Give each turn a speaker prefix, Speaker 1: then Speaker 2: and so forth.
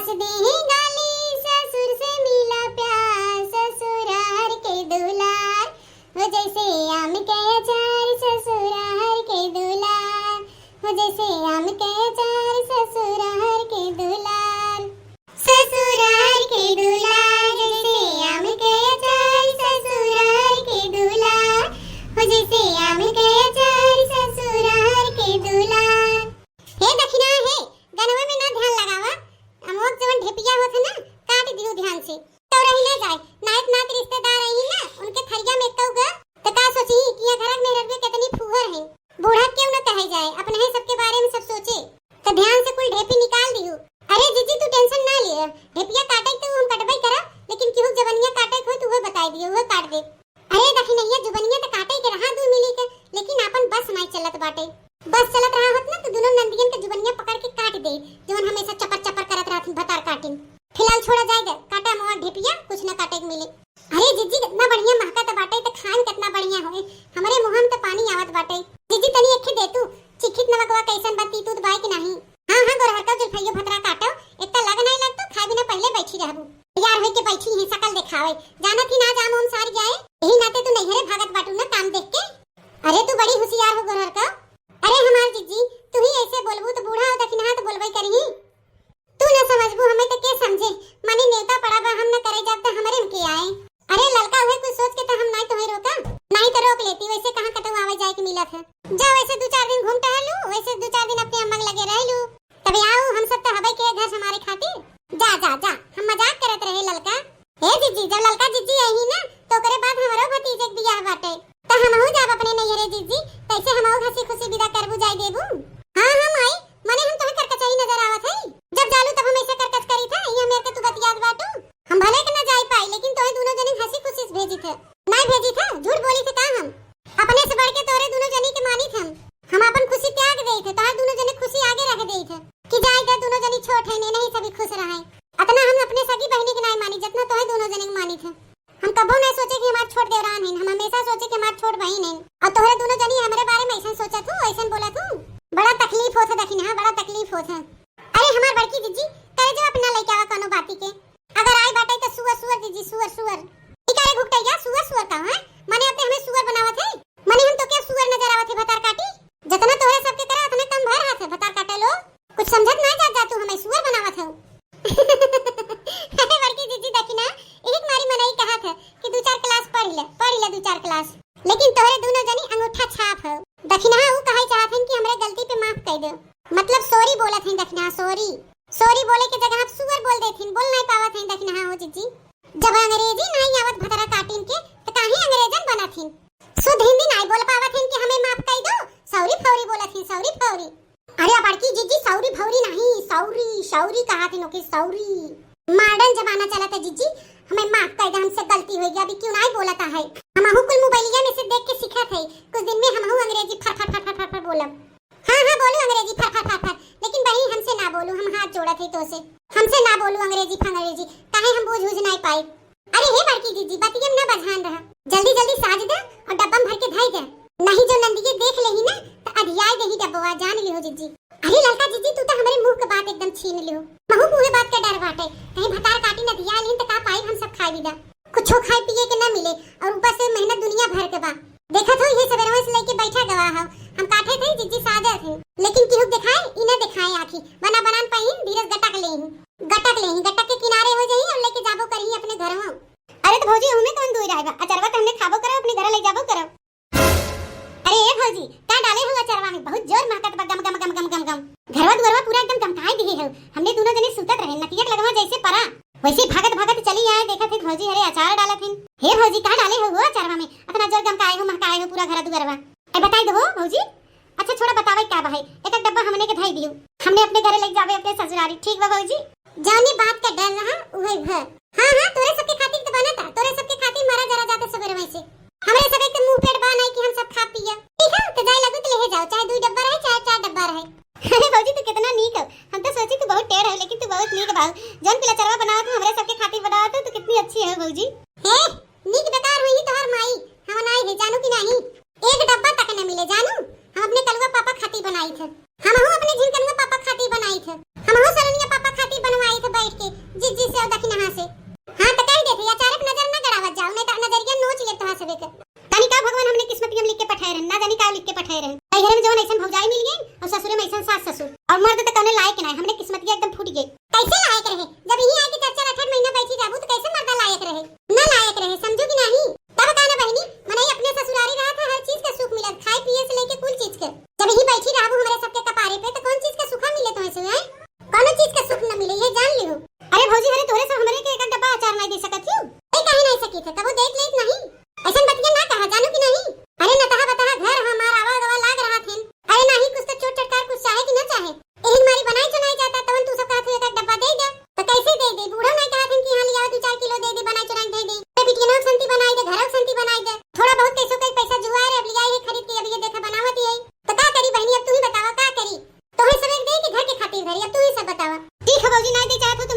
Speaker 1: सास दे गाली ससुर से मिला प्यार, ससुराल के दुलार हो जैसे आम के अचार, ससुराल के दुलार हो जैसे आम के अचार, ससुराल के दुलार, ससुराल के दुलार जैसे आम के अचार, ससुराल के दुलार हो जैसे आम के अचार, ससुराल के दुलार। हे दक्षिणा हे गनवा में ना ध्यान लगावा, अमोक जवन ढेपिया होत ना काट दियो ध्यान से, तो रही ना जाए नात नात रिश्तेदार रही ना उनके थरिया में कहूगा तो का सोची कि ये घर में रह के कितनी फूहर है, बूढ़ा क्यों ना कहे जाए, अपने ही सबके बारे में सब सोचे, तो ध्यान से कोई ढेपी निकाल दियो। अरे जीजी तू टेंशन ना ले, ढेपिया काटे तो हम कटबई करा, लेकिन केहू जवनिया काटे हो तो वो बताई दियो, वो काट दे। अरे दखिनैया जुबनिया तो काटे के रहा 2 मिली के, लेकिन अपन बस नहीं चलत बाटे, बस चलत रहा होत ना तो दोनों नंदियन के जुबनिया पकड़ के काट दे, जोन हमेशा चपर चपर करत रहत भतार काटिन। फिलहाल छोड़ा जाएगा काटा मोआ ढेपिया, कुछ ना काटे के मिले। अरे जीजी कितना बढ़िया महकत बाटे, तो खान कितना बढ़िया होए, हमरे मुंह में तो पानी आवत बाटे। जीजी तनी एक दे तू, चिखित नमकवा कैसन बाती तू बाई के नहीं। हां हां गोरहर का जुल्फियो भतरा काटो, इतना लग नहीं लगतो, खाए बिना पहले बैठी रहबू, यार होई के बैठी है शकल दिखावे, जानत ही ना जाम हम सार जाए, यही नाते तू नैहरे भागत बाटू ना काम देख के। अरे तू बड़ी होशियार हो गोरहर का। अरे हमार जीजी तू ही ऐसे बोलबू तो बूढ़ा हो दखिना तो बोलबई करही, तू ना समझबू हमें तो के समझे, माने नेवता पड़ा बा हम न करे जब तो हमरे में के आए। अरे लड़का हुए कुछ सोच के तो हम नहीं तुम्हें रोका, नहीं तो रोक लेती, वैसे कहां कतौ आवे जाए के मिलत है, जा वैसे 2-4 दिन घूम टहल लू, वैसे 2-4 दिन अपने अम्मा लगे रह लू, तभी आओ हम सब तो हबई के घर हमारे खातिर। जा जा जा हम मजाक करत रहे लड़का। हे जीजी जब लड़का जीजी आई ना तो करे बाद हमरो भतीजे के बियाह बाटे, त हमहु जाब अपने नैहरे जीजी, तैसे हमहु हंसी खुशी विदा करबू जाई देबू। हां हां माई माने हम तोहे करकचई नजर आवत हई, जब जालू तब हम ऐसे करकच करी था, ये मेरे के तू बतियात बाटू, हम भले के ना जाई पाई, लेकिन तोहे दोनों जनी हंसी खुशी से भेजी थे, नहीं भेजी था, झूठ बोली थे का हम, अपने से बढ़ के तोरे दोनों जनी के मानी थे, हम अपन खुशी त्याग देई थे, तोहे दोनों जने खुशी आगे रख देई थे, कि जाए दे दोनों जनी छोट है नहीं सभी खुश रहे, अतना हम अपने सगी बहनी के नहीं मानी जितना तोहे दोनों जने के मानी थे। हम कबो नहीं सोचे कि हमार छोट देवरान है, हम हमेशा सोचे कि हमार छोट बहन है, और तोहरे दोनों जनी हमारे बारे में ऐसा सोचा तू ऐसा बोला तू, बड़ा तकलीफ होता दखिना, बड़ा तकलीफ होता। अरे हमार बड़की जीजी करे जो अपना लइका वा कोनो बाती के, अगर आई बाटे तो सुअर सुअर जीजी सुअर सुअर इकारे घुकटैया सुअर सुअर का है, माने अपने हमें सुअर बनावत है, माने हम तो क्या सुअर नजर आवत है भतार काटी, जितना तोहरे सबके करे उतना कम भर हाथ है भतार काटे लो, कुछ समझत ना जा तू हमें सुअर बनावत है। अरे बड़की जीजी दखिना एक मारी मनाई कहा था कि 2-4 क्लास पढ़ ले 2-4 क्लास, लेकिन तोहरे दोनों जनी अंगूठा छाप है दखिना, वो कहे चाहत हैं कि हमरे गलती पे माफ कर दे, मतलब सॉरी बोलत हैं दखिना, सॉरी सॉरी बोले के जगह आप सुअर बोल देथिन, बोल नहीं पावत हैं दखिना हो जीजी, जब अंग्रेजी नहीं आवत भतरा काटिन के तो काहे अंग्रेजन बनथिन, शुद्ध हिंदी नहीं बोल पावत हैं कि हमें माफ कर दो, सॉरी फौरी बोलत हैं सॉरी फौरी। अरे बड़की जीजी सौरी फौरी नहीं, सौरी सौरी कहा थी नो कि सौरी, मॉडर्न जमाना चला था जीजी, हमें माफ कर दे, हमसे गलती हो गई, अभी क्यों नहीं बोलता है, हमहु कुल मोबाइलिया में से देख के सीखा थे, कुछ दिन में हमहु अंग्रेजी फर फर फर फर फर बोलब। हां हां बोलू अंग्रेजी फर फर फर फर, लेकिन बहन हमसे ना बोलू, हम हाथ जोड़ा थे तो से, हमसे ना बोलू अंग्रेजी फंग्रेजी, काहे हम बूझ बूझ नहीं पाई। अरे हे बड़की जीजी बतियम ना बझान रहा, जल्दी जल्दी साज दे और डब्बा में भर के धई दे, नहीं जो नंदिये देख लेही ना तो अधियाय देही डब्बा, जान लियो जीजी। अरे लड़का जीजी तू तो हमारे मुंह के बात एकदम छीन लियो, महू मुंह बात का डर बाटे, कहीं भतार काटी न दिया लेन तो का पाई हम सब खाई बिदा, कुछो खाए पिए के ना मिले, और ऊपर से मेहनत दुनिया भर के बा, देखा तो ये सवेरवा से लेके बैठा गवा हो, हम काटे थे जीजी सादा थे, लेकिन केहू दिखाए इने दिखाए आखी बना बनान पहिन धीरज गटक लेही, गटक के किनारे हो जाई और लेके जाबो करही अपने घरवा। अरे तो भौजी हमें कौन दूर आएगा, अचरवा तो हमने खाबो करो अपने घर ले जाबो करो। अरे ए भौजी का डाले हो अचरवा में, बहुत जोर महकत बा गम गम गम गम गम गम, घरवा दुआरवा पूरा एकदम गमकाई दिए हो, हमने दोनों जने सुतत रहे, नतियक लगवा जैसे परा वैसे भागत भागत चली आए, देखा थे भौजी अरे अचार डालत हन। हे भौजी का डाले हो अचारवा में, इतना जोर गमकाए हो महकाए हो पूरा घर दुआरवा, ए बताई दो भौजी। अच्छा छोड़ा बतावे क्या बा है, एक डब्बा हमने के धई दियो, हमने अपने घर ले जावे अपने ससुरारी, ठीक बा भौजी, जाने बात का डर रहा उहे घर। हां हां तोरे सबके खातिर तो बना था, तोरे सबके खातिर मारा जरा जाते सवेरे वैसे, हमरे सबके तो मुंह पेट बा नहीं कि हम सब खा पिया, ठीक है तो जाए लगो तो ले जाओ, चाहे 2 डब्बा रहे चाहे 4 डब्बा रहे। अरे भौजी तू कितना नीक हो, हम तो सोची तू बहुत टेढ़ है, लेकिन तू बहुत नीक बाऊ, जन पिला चरवा बनावा तू हमरे सबके खातिर बनावा तू कितनी अच्छी है भौजी। हे नीक बेकार हुई तोहर माई, हम नहीं है जानू कि नहीं, एक डब्बा तक न मिले जानू, हम अपने कलवा पापा खातिर बनाई थे, हम अपने झिनकनवा पापा खातिर बनाई थे, हम सरनिया पापा खातिर बनवाई थे बैठ के, फूट गई। कैसे लायक रहे जब यही आके 4-4 महीना बैठी रहबू तो कैसे मर्दा लायक रहे, ना लायक रहे, समझो कि नहीं। तब कहना बहनी मने अपने ससुरारी रहा था, हर चीज का सुख मिलत, खाए पिए से लेके कुल चीज के। जब यही बैठी रहबू हमारे सबके कपारे पे तो कौन चीज का सुख मिले तो ऐसे है, कौन चीज का सुख न मिले, ये जान लियो। अरे भौजी हरे तोरे से हमरे के एक डब्बा अचार नहीं दे सकत हूं, ए काहे नहीं सकी थे, कबो देख लेत नहीं, ऐसन बतिया ना कहा, जानो कि नहीं। अरे न तहा बता घर हमार आवा गवा लाग रहा थे, अरे नहीं कुछ तो चोट चटकार कुछ चाहे कि ना चाहे, एही मारी बनाई चुनाई जाता तवन तू सब कहत एक डब्बा दे दे, तो कैसे दे दे, बूढ़ा नहीं कहत कि हां लिया 2-4 किलो दे दे, बनाई चुनाई दे दे, ते बिटिया संती बनाई दे, घरक संती बनाई दे, थोड़ा बहुत कैसो कई पैसा जुआए रे, अब लिया है खरीद के, अब ये देखा बनावत ही है, तो का करी बहनी, अब तू ही बतावा का करी, तो है सब एक दे के घर के खातिर धरी, अब तू ही सब बतावा। ठीक है भौजी नहीं दे चाहत हो तो